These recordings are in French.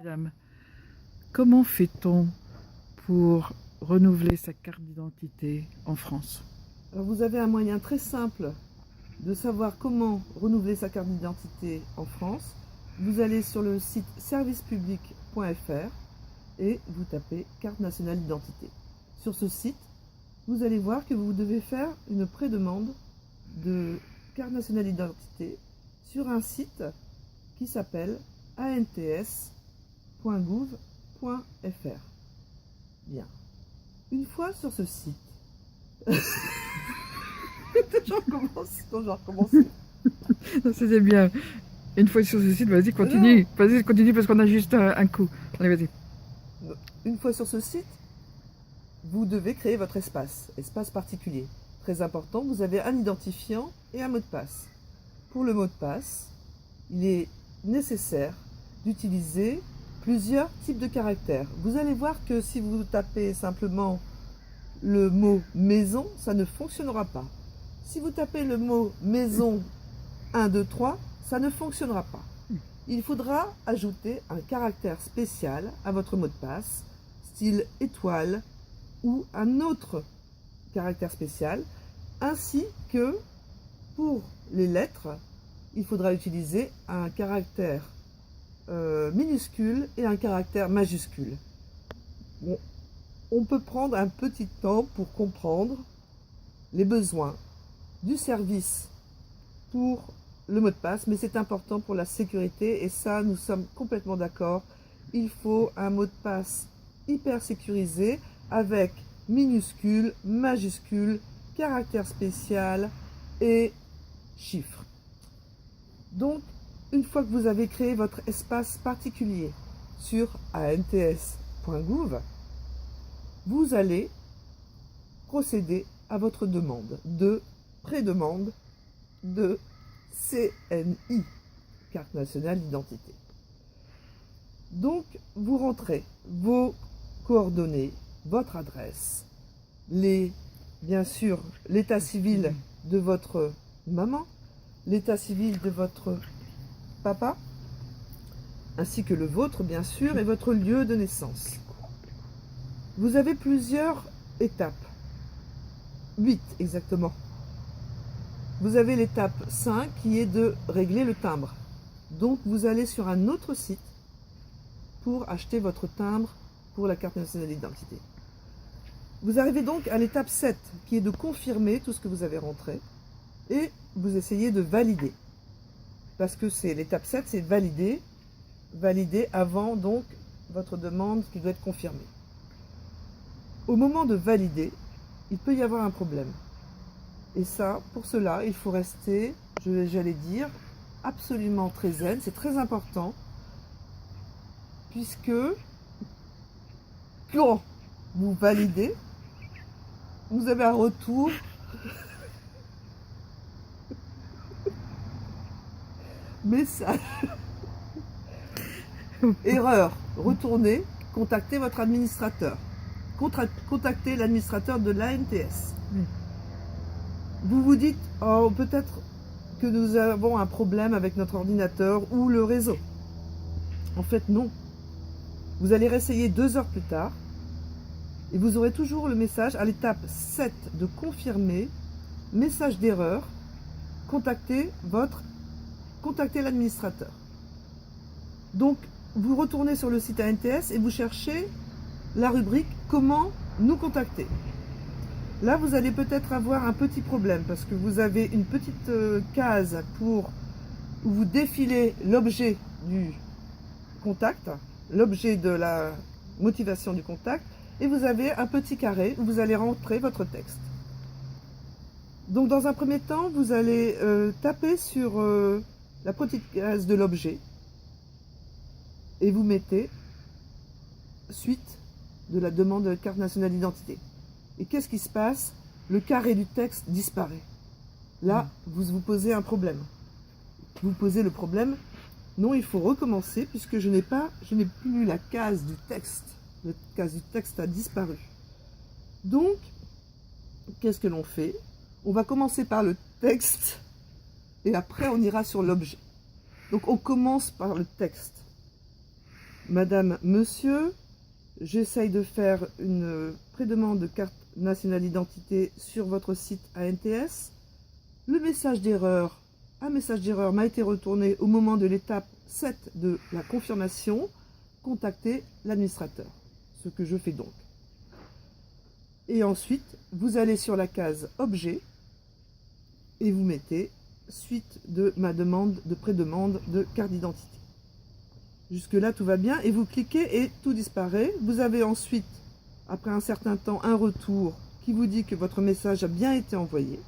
Madame, comment fait-on pour renouveler sa carte d'identité en France? Alors vous avez un moyen très simple de savoir comment renouveler sa carte d'identité en France. Vous allez sur le site servicepublic.fr et vous tapez carte nationale d'identité. Sur ce site, vous allez voir que vous devez faire une prédemande de carte nationale d'identité sur un site qui s'appelle ants.gouv.fr. Bien. Une fois sur ce site, je recommence. C'était bien. Une fois sur ce site, vas-y, continue. Vas-y, continue parce qu'on a juste un coup. Allez, vas-y. Une fois sur ce site, vous devez créer votre espace particulier. Très important, vous avez un identifiant et un mot de passe. Pour le mot de passe, il est nécessaire d'utiliser plusieurs types de caractères. Vous allez voir que si vous tapez simplement le mot maison, ça ne fonctionnera pas. Si vous tapez le mot maison 1, 2, 3, ça ne fonctionnera pas. Il faudra ajouter un caractère spécial à votre mot de passe, style étoile, ou un autre caractère spécial, ainsi que pour les lettres, il faudra utiliser un caractère minuscule et un caractère majuscule. Bon, on peut prendre un petit temps pour comprendre les besoins du service pour le mot de passe, mais c'est important pour la sécurité et ça, nous sommes complètement d'accord. Il faut un mot de passe hyper sécurisé avec minuscules, majuscules, caractère spécial et chiffres. Donc, une fois que vous avez créé votre espace particulier sur ants.gouv, vous allez procéder à votre demande de prédemande de CNI, carte nationale d'identité. Donc, vous rentrez vos coordonnées, votre adresse, bien sûr, l'état civil de votre maman, l'état civil de votre papa, ainsi que le vôtre, bien sûr, et votre lieu de naissance. Vous avez plusieurs étapes, 8 exactement. Vous avez l'étape 5 qui est de régler le timbre. Donc vous allez sur un autre site pour acheter votre timbre pour la carte nationale d'identité. Vous arrivez donc à l'étape 7 qui est de confirmer tout ce que vous avez rentré et vous essayez de valider. Parce que c'est l'étape 7, c'est valider avant donc votre demande qui doit être confirmée. Au moment de valider, il peut y avoir un problème. Et ça, pour cela, il faut rester, j'allais dire, absolument très zen. C'est très important, puisque quand vous validez, vous avez un retour message. Erreur, retournez, contactez votre administrateur. Contactez l'administrateur de l'ANTS. Vous vous dites, oh, peut-être que nous avons un problème avec notre ordinateur ou le réseau. En fait, non. Vous allez réessayer 2 heures plus tard et vous aurez toujours le message à l'étape 7 de confirmer, message d'erreur, contactez l'administrateur. Donc, vous retournez sur le site ANTS et vous cherchez la rubrique « Comment nous contacter ». Là, vous allez peut-être avoir un petit problème parce que vous avez une petite case où vous défilez l'objet du contact, l'objet de la motivation du contact, et vous avez un petit carré où vous allez rentrer votre texte. Donc, dans un premier temps, vous allez taper sur la petite case de l'objet et vous mettez suite de la demande de carte nationale d'identité. Et qu'est-ce qui se passe? Le carré du texte disparaît. Là, vous vous posez un problème. Vous posez le problème, non, il faut recommencer puisque je n'ai plus la case du texte. La case du texte a disparu. Donc, qu'est-ce que l'on fait? On va commencer par le texte et après on ira sur l'objet. Donc on commence par le texte. Madame, monsieur, j'essaye de faire une prédemande de carte nationale d'identité sur votre site ANTS. Le message d'erreur, un message d'erreur m'a été retourné au moment de l'étape 7 de la confirmation. Contactez l'administrateur, ce que je fais donc. Et ensuite, vous allez sur la case objet et vous mettez suite de ma demande de prédemande de carte d'identité. Jusque-là, tout va bien et vous cliquez et tout disparaît. Vous avez ensuite, après un certain temps, un retour qui vous dit que votre message a bien été envoyé.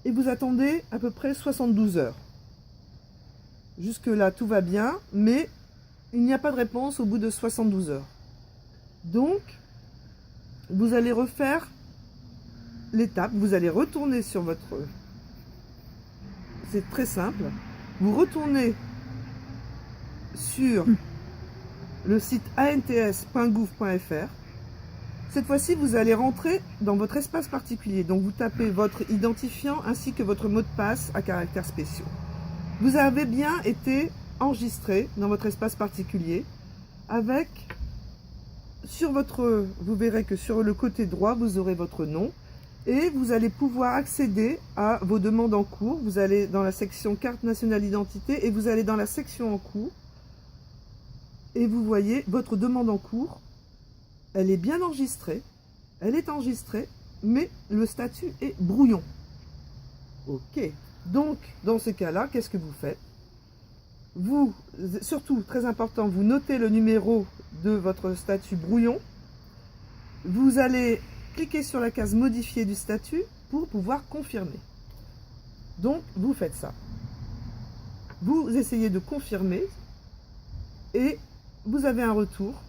Et vous attendez à peu près 72 heures. Jusque-là, tout va bien, mais il n'y a pas de réponse au bout de 72 heures. Donc, vous allez refaire l'étape, vous allez retourner sur votre... C'est très simple. Vous retournez sur le site ants.gouv.fr. Cette fois-ci, vous allez rentrer dans votre espace particulier. Donc, vous tapez votre identifiant ainsi que votre mot de passe à caractères spéciaux. Vous avez bien été enregistré dans votre espace particulier avec, vous verrez que sur le côté droit, vous aurez votre nom et vous allez pouvoir accéder à vos demandes en cours. Vous allez dans la section carte nationale d'identité et vous allez dans la section en cours et vous voyez votre demande en cours. Elle est bien enregistrée, mais le statut est brouillon. Ok, donc dans ce cas-là, qu'est-ce que vous faites? Vous, surtout, très important, vous notez le numéro de votre statut brouillon. Vous allez cliquer sur la case modifier du statut pour pouvoir confirmer. Donc, vous faites ça. Vous essayez de confirmer et vous avez un retour.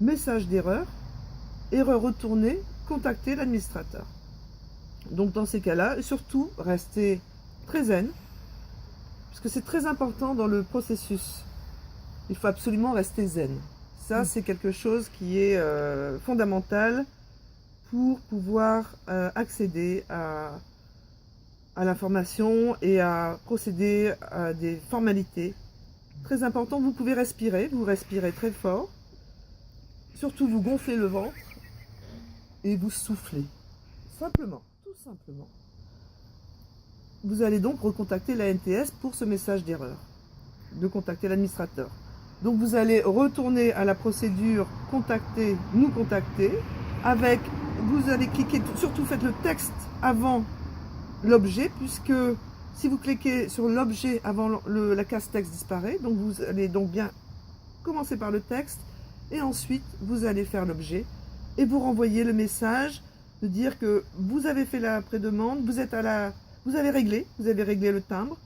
Message d'erreur, erreur retournée, contactez l'administrateur. Donc dans ces cas-là, surtout, restez très zen, parce que c'est très important dans le processus. Il faut absolument rester zen. Ça, c'est quelque chose qui est fondamental pour pouvoir accéder à l'information et à procéder à des formalités. Très important, vous pouvez respirer, vous respirez très fort. Surtout, vous gonflez le ventre et vous soufflez. Simplement, tout simplement. Vous allez donc recontacter l'ANTS pour ce message d'erreur, de contacter l'administrateur. Donc vous allez retourner à la procédure contacter, nous contacter, avec, vous allez cliquer, surtout faites le texte avant l'objet, puisque si vous cliquez sur l'objet avant la case texte disparaît, donc vous allez donc bien commencer par le texte, et ensuite vous allez faire l'objet, et vous renvoyez le message de dire que vous avez fait la prédemande, vous avez réglé le timbre,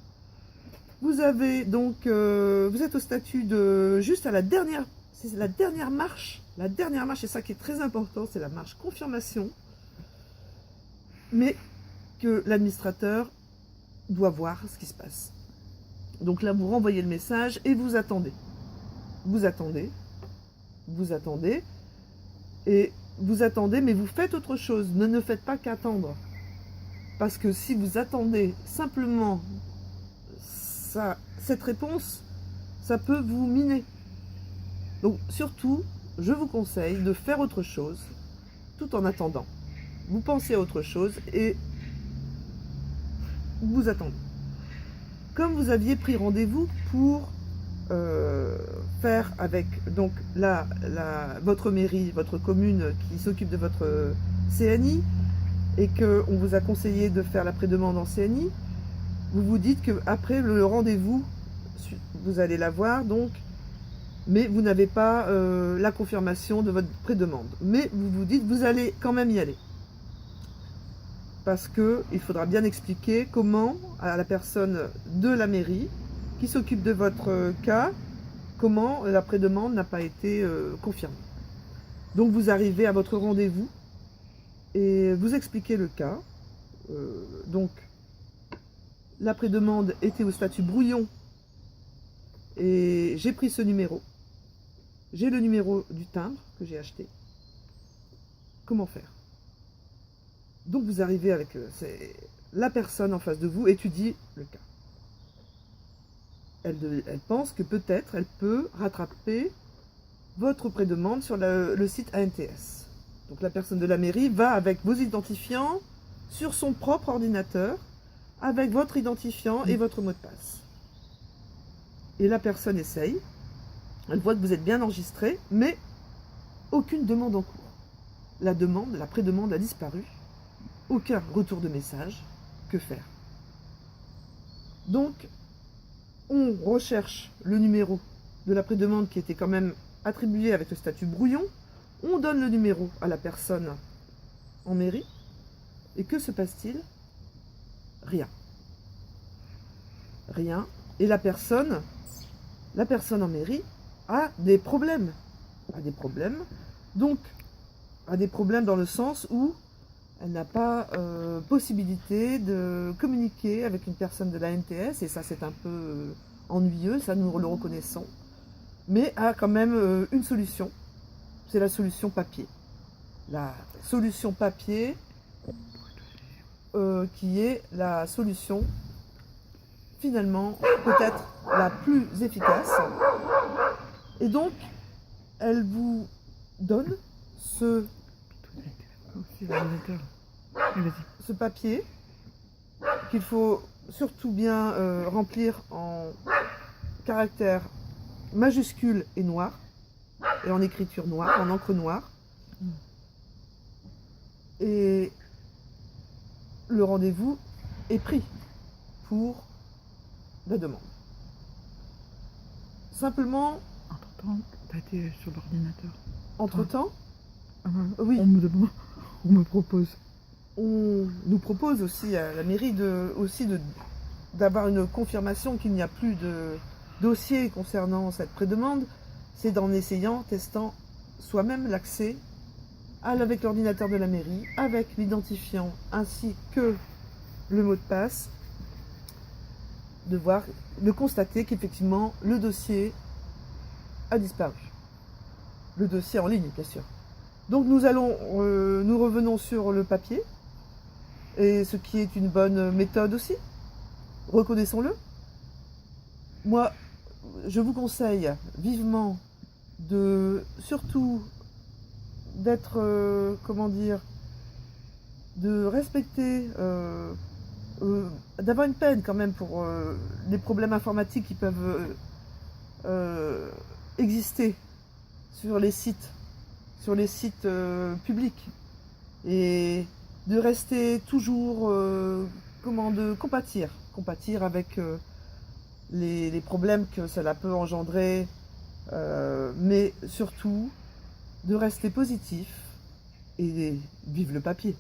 vous avez donc, vous êtes au statut de, juste à la dernière, c'est la dernière marche, c'est ça qui est très important, c'est la marche confirmation, mais que l'administrateur doit voir ce qui se passe. Donc là, vous renvoyez le message et vous attendez. Vous attendez, et vous attendez, mais vous faites autre chose. Ne faites pas qu'attendre. Parce que si vous attendez simplement cette réponse, ça peut vous miner. Donc surtout, je vous conseille de faire autre chose tout en attendant. Vous pensez à autre chose et vous attendez. Comme vous aviez pris rendez-vous pour faire avec donc votre mairie, votre commune qui s'occupe de votre CNI, et qu'on vous a conseillé de faire la prédemande en CNI, vous vous dites qu'après le rendez-vous, vous allez l'avoir, donc, mais vous n'avez pas la confirmation de votre prédemande. Mais vous vous dites, vous allez quand même y aller. Parce qu'il faudra bien expliquer comment, à la personne de la mairie, qui s'occupe de votre cas, comment la prédemande n'a pas été confirmée. Donc vous arrivez à votre rendez-vous, et vous expliquez le cas. Donc, la prédemande était au statut brouillon et j'ai pris ce numéro. J'ai le numéro du timbre que j'ai acheté. Comment faire? Donc, vous arrivez avec la personne en face de vous, étudie le cas. elle pense que peut-être elle peut rattraper votre pré-demande sur le site ANTS. Donc la personne de la mairie va avec vos identifiants sur son propre ordinateur, avec votre identifiant et votre mot de passe. Et la personne essaye, elle voit que vous êtes bien enregistré, mais aucune demande en cours. La pré-demande a disparu, aucun retour de message, que faire? Donc, on recherche le numéro de la pré-demande qui était quand même attribué avec le statut brouillon, on donne le numéro à la personne en mairie, et que se passe-t-il? Rien. Rien. Et la personne en mairie a des problèmes. Donc, a des problèmes dans le sens où elle n'a pas possibilité de communiquer avec une personne de la NTS, et ça c'est un peu ennuyeux, ça nous le reconnaissons, mais a quand même une solution, c'est la solution papier. La solution papier qui est la solution finalement peut-être la plus efficace. Et donc, elle vous donne ce papier qu'il faut surtout bien remplir en caractères majuscules et noirs, et en écriture noire, en encre noire. Et le rendez-vous est pris pour la demande. Simplement... Entre-temps, tu as été sur l'ordinateur. Entre-temps, oui. On me propose. On nous propose aussi à la mairie d'avoir une confirmation qu'il n'y a plus de dossier concernant cette pré-demande. C'est en testant soi-même l'accès avec l'ordinateur de la mairie, avec l'identifiant ainsi que le mot de passe, de constater qu'effectivement le dossier a disparu. Le dossier en ligne, bien sûr. Donc nous revenons sur le papier, et ce qui est une bonne méthode aussi, reconnaissons-le. Moi, je vous conseille vivement surtout d'être, de respecter, d'avoir une peine quand même pour les problèmes informatiques qui peuvent exister sur les sites publics, et de rester toujours, de compatir avec les problèmes que cela peut engendrer, mais surtout de rester positif et vive le papier.